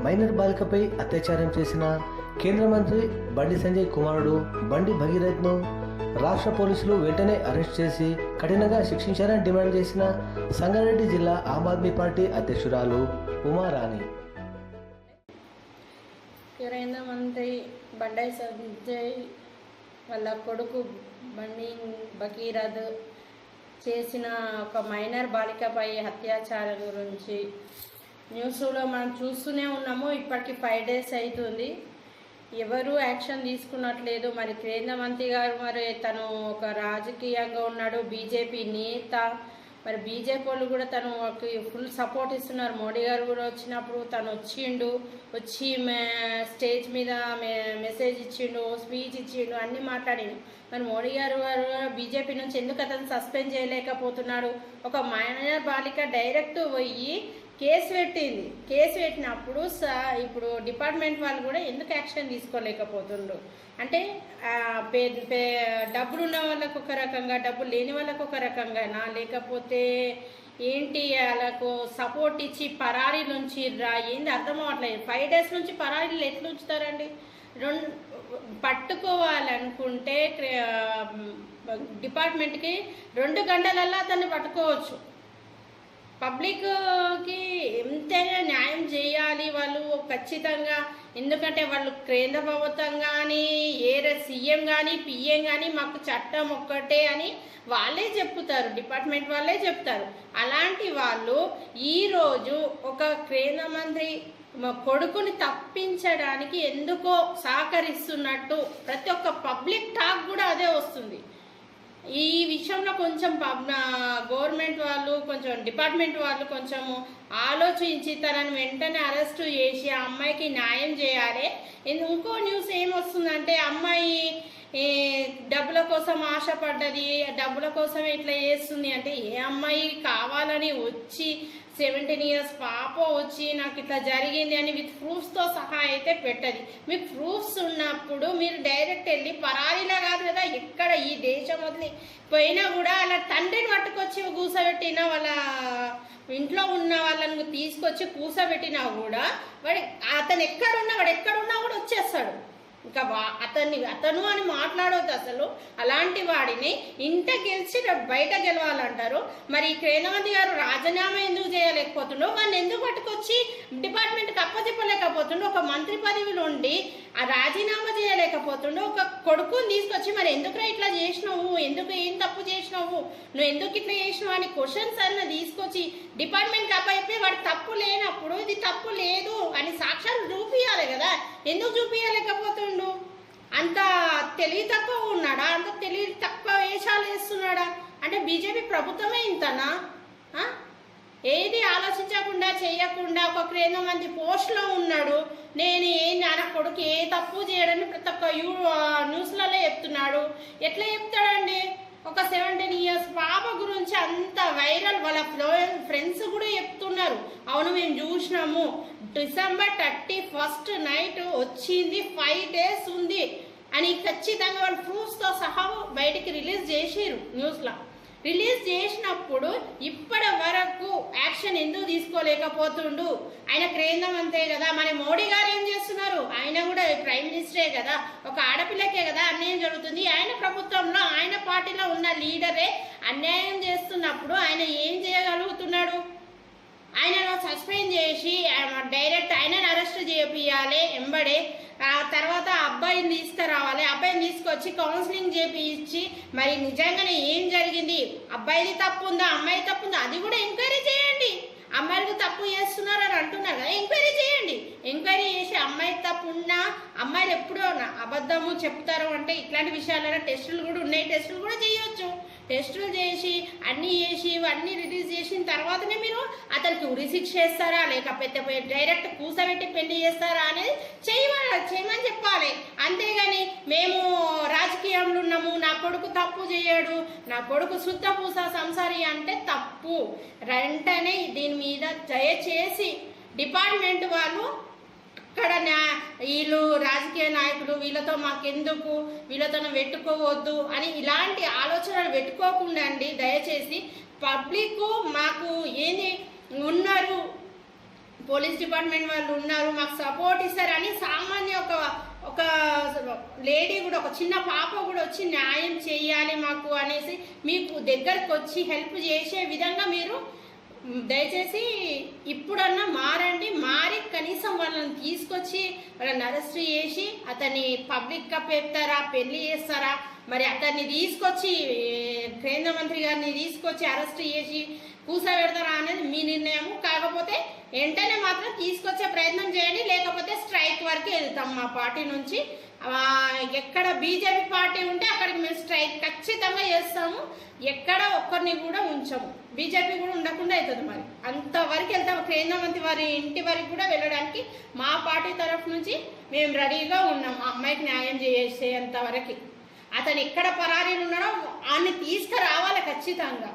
Minor బాలికపై అత్యాచారం చేసిన కేంద్ర మంత్రి బండి సంజయ్ కుమారుడు బండి భగీరథ్ను రాష్ట్ర పోలీసులు వెంటనే అరెస్ట్ చేసి కఠినంగా శిక్షించాలని డిమాండ్ చేసిన సంగారెడ్డి జిల్లా ఆమ్ ఆద్మీ పార్టీ అధ్యక్షురాలు ఉమారాణి. కేంద్ర మంత్రి బండి సంజయ్ వాళ్ళ కొడుకు బండి భగీరథ్ చేసిన ఒక మైనర్ బాలికపై అత్యాచారం గురించి న్యూస్లో మనం చూస్తూనే ఉన్నాము. ఇప్పటికి 5 days అవుతుంది, ఎవరు యాక్షన్ తీసుకున్నట్లేదు. మరి కేంద్ర మంత్రి గారు మరి తను ఒక రాజకీయంగా ఉన్నాడు, బీజేపీ నేత. మరి బీజేపీ వాళ్ళు కూడా తను ఫుల్ సపోర్ట్ ఇస్తున్నారు. మోడీ గారు కూడా వచ్చినప్పుడు తను వచ్చి స్టేజ్ మీద మెసేజ్ ఇచ్చిండు, స్పీచ్ ఇచ్చిండు, అన్నీ మాట్లాడిండు. మరి మోడీ గారు బీజేపీ నుంచి ఎందుకు అతను సస్పెండ్ చేయలేకపోతున్నాడు? ఒక మైనర్ బాలిక డైరెక్ట్ పోయి కేసు పెట్టినప్పుడు ఇప్పుడు డిపార్ట్మెంట్ వాళ్ళు కూడా ఎందుకు యాక్షన్ తీసుకోలేకపోతుండ్రు? అంటే డబ్బులు ఉన్న వాళ్ళకు ఒక రకంగా, డబ్బులు లేని వాళ్ళకు ఒక రకంగానా, లేకపోతే ఏంటి వాళ్ళకు సపోర్ట్ ఇచ్చి పరారీ నుంచి ఏంది అర్థం అవ్వట్లేదు. 5 days నుంచి పరారీలు ఎట్లా ఉంచుతారండి? పట్టుకోవాలనుకుంటే డిపార్ట్మెంట్కి 2 గంటలల్లో అతన్ని పట్టుకోవచ్చు. పబ్లిక్కి ఎంతైనా న్యాయం చేయాలి వాళ్ళు ఖచ్చితంగా. ఎందుకంటే వాళ్ళు కేంద్ర ప్రభుత్వం కానీ సీఎం కానీ పిఎం కానీ మాకు చట్టం ఒక్కటే అని వాళ్ళే చెప్తారు, డిపార్ట్మెంట్ వాళ్ళే చెప్తారు. అలాంటి వాళ్ళు ఈరోజు ఒక కేంద్ర మంత్రి కొడుకుని తప్పించడానికి ఎందుకో సహకరిస్తున్నట్టు ప్రతి ఒక్క పబ్లిక్ టాక్ కూడా అదే వస్తుంది. ఈ విషయంలో కొంచెం గవర్నమెంట్ వాళ్ళు, కొంచెం డిపార్ట్మెంట్ వాళ్ళు కొంచెం ఆలోచించి తనని వెంటనే అరెస్టు చేసి ఆ అమ్మాయికి న్యాయం చేయాలి. ఇంకో న్యూస్ ఏమొస్తుందంటే అమ్మాయి డబ్బుల కోసం ఆశపడ్డది, డబ్బుల కోసమే ఇట్లా చేస్తుంది అంటే, ఏ అమ్మాయి కావాలని వచ్చి 17 years పాప వచ్చి నాకు ఇట్లా జరిగింది అని విత్ ప్రూఫ్స్తో సహా అయితే పెట్టది. మీకు ప్రూఫ్స్ ఉన్నప్పుడు మీరు డైరెక్ట్ వెళ్ళి పరారీలా కాదు కదా, ఎక్కడ ఈ దేశం వదిలి పోయినా కూడా అలా తండ్రిని పట్టుకొచ్చి కూసబెట్టినా, వాళ్ళ ఇంట్లో ఉన్న వాళ్ళని తీసుకొచ్చి కూసబెట్టినా కూడా అతను ఎక్కడున్నా కూడా వచ్చేస్తాడు. ఇంకా అతను అని మాట్లాడవద్దు అసలు. అలాంటి వాడిని ఇంట గెలిచి బయట గెలవాలంటారు. మరి కేంద్ర మంత్రి గారు రాజీనామా ఎందుకు చేయలేకపోతుండో, వాడిని ఎందుకు పట్టుకొచ్చి డిపార్ట్మెంట్కి అప్పచెప్పలేకపోతుండో, ఒక మంత్రి పదవిలో ఉండి ఆ రాజీనామా చేయలేకపోతుండో, ఒక కొడుకుని తీసుకొచ్చి మరి ఎందుకు ఇట్లా చేసినావు, ఎందుకు ఏం తప్పు చేసినావు, నువ్వు ఎందుకు ఇట్లా చేసినావు అని క్వశ్చన్స్ అన్న తీసుకొచ్చి డిపార్ట్మెంట్కి అప్పయిపోయి వాడు తప్పు లేనప్పుడు ఇది తప్పు లేదు అని సాక్ష్యాలు చూపించాలి కదా. ఎందుకు చూపించలేకపోతుండు? అంత తెలివి తక్కువ ఉన్నాడా? అంత తెలివి తక్కువ వేషాలు వేస్తున్నాడా? అంటే బీజేపీ ప్రభుత్వమే ఇంతనా? ఏది ఆలోచించకుండా చేయకుండా ఒక కేంద్ర మంత్రి పోస్ట్లో ఉన్నాడు. నేను నా కొడుకు ఏ తప్పు చేయడని ప్రతి ఒక్క న్యూస్లలో చెప్తున్నాడు. ఎట్లా చెప్తాడండి? ఒక 17 years పాప గురించి అంత వైరల్, వాళ్ళ ఫ్రెండ్స్ కూడా చెప్తున్నారు, అవును మేము చూసినాము, December 31st నైట్ వచ్చింది, 5 days ఉంది అని ఖచ్చితంగా వాళ్ళు ప్రూఫ్స్తో సహా బయటికి రిలీజ్ చేసిరు. న్యూస్లో రిలీజ్ చేసినప్పుడు ఇప్పటి వరకు యాక్షన్ ఎందుకు తీసుకోలేకపోతుండు? ఆయన కేంద్ర మంత్రే కదా. మన మోడీ గారు ఏం చేస్తున్నారు? ఆయన కూడా ప్రైమ్ మినిస్టరే కదా. ఒక ఆడపిల్లకే కదా అన్యాయం జరుగుతుంది. ఆయన ప్రభుత్వంలో ఆయన పార్టీలో ఉన్న లీడరే అన్యాయం చేస్తున్నప్పుడు ఆయన ఏం చేయగలుగుతున్నాడు? ఆయనను సస్పెండ్ చేసి డైరెక్ట్ ఆయనను అరెస్ట్ చేపియాలి ఎంబడే. ఆ తర్వాత అబ్బాయిని తీసుకురావాలి, అబ్బాయిని తీసుకొచ్చి కౌన్సిలింగ్ చేపించి మరి నిజంగానే ఏం జరిగింది, అబ్బాయిది తప్పు ఉందా అమ్మాయి తప్పు ఉందా అది కూడా ఎంక్వైరీ చేయండి. అమ్మాయిలకు తప్పు చేస్తున్నారు అని అంటున్నారు కదా, ఎంక్వైరీ చేయండి. ఎంక్వైరీ చేసి అమ్మాయి తప్పు ఉన్నా, అమ్మాయిలు ఎప్పుడో అబద్ధము చెప్తారు అంటే ఇట్లాంటి విషయాలైనా టెస్టులు కూడా ఉన్నాయి, టెస్టులు కూడా చేయొచ్చు. టెస్టులు చేసి అన్నీ రిలీజ్ చేసిన తర్వాతనే మీరు అతనికి ఉరిశిక్ష చేస్తారా లేకపోతే డైరెక్ట్ కూసబెట్టి పెళ్లి చేస్తారా అనేది చేయమని చెప్పాలి. అంతేగాని మేము రాజకీయంలో ఉన్నాము, నా కొడుకు తప్పు చేయడు, నా కొడుకు శుద్ధ పూస సంసారి అంటే తప్పు. వెంటనే దీని మీద దయచేసి డిపార్ట్మెంట్ వాళ్ళు అక్కడ వీళ్ళు రాజకీయ నాయకులు వీళ్ళతో మాకెందుకు, వీళ్ళతో పెట్టుకోవద్దు అని ఇలాంటి ఆలోచనలు పెట్టుకోకుండా అండి దయచేసి పబ్లిక్ మాకు ఏంది ఉన్నారు పోలీస్ డిపార్ట్మెంట్ వాళ్ళు ఉన్నారు, మాకు సపోర్ట్ ఇస్తారని సామాన్య ఒక లేడీ కూడా, ఒక చిన్న పాప కూడా వచ్చి న్యాయం చేయాలి మాకు అనేసి మీకు దగ్గరకు వచ్చి హెల్ప్ చేసే విధంగా మీరు దయచేసి ఇప్పుడన్నా మారండి. మారి కనీసం వాళ్ళని తీసుకొచ్చి వాళ్ళని అరెస్ట్ చేసి అతన్ని పబ్లిక్ కప్పెత్తారా, పెళ్లి చేస్తారా, మరి అతన్ని తీసుకొచ్చి కేంద్ర మంత్రి గారిని తీసుకొచ్చి అరెస్ట్ చేసి కూసబెడతారా అనేది మీ నిర్ణయం. కాకపోతే వెంటనే మాత్రం తీసుకొచ్చే ప్రయత్నం చేయండి, లేకపోతే స్ట్రైక్ వరకు వెళ్తాం మా పార్టీ నుంచి. ఎక్కడ బీజేపీ పార్టీ ఉంటే అక్కడికి మేము స్ట్రైక్ ఖచ్చితంగా చేస్తాము. ఎక్కడ ఒక్కరిని కూడా ఉంచము, బీజేపీ కూడా ఉండకుండా అవుతుంది. మరి అంతవరకు వెళ్తాము, కేంద్ర మంత్రి వారి ఇంటి వరకు కూడా వెళ్ళడానికి మా పార్టీ తరఫు నుంచి మేము రెడీగా ఉన్నాం. ఆ అమ్మాయికి న్యాయం చేసేంత వరకు అతను ఎక్కడ పరారీలు ఉన్నాడో ఆయన్ని తీసుకురావాలి ఖచ్చితంగా.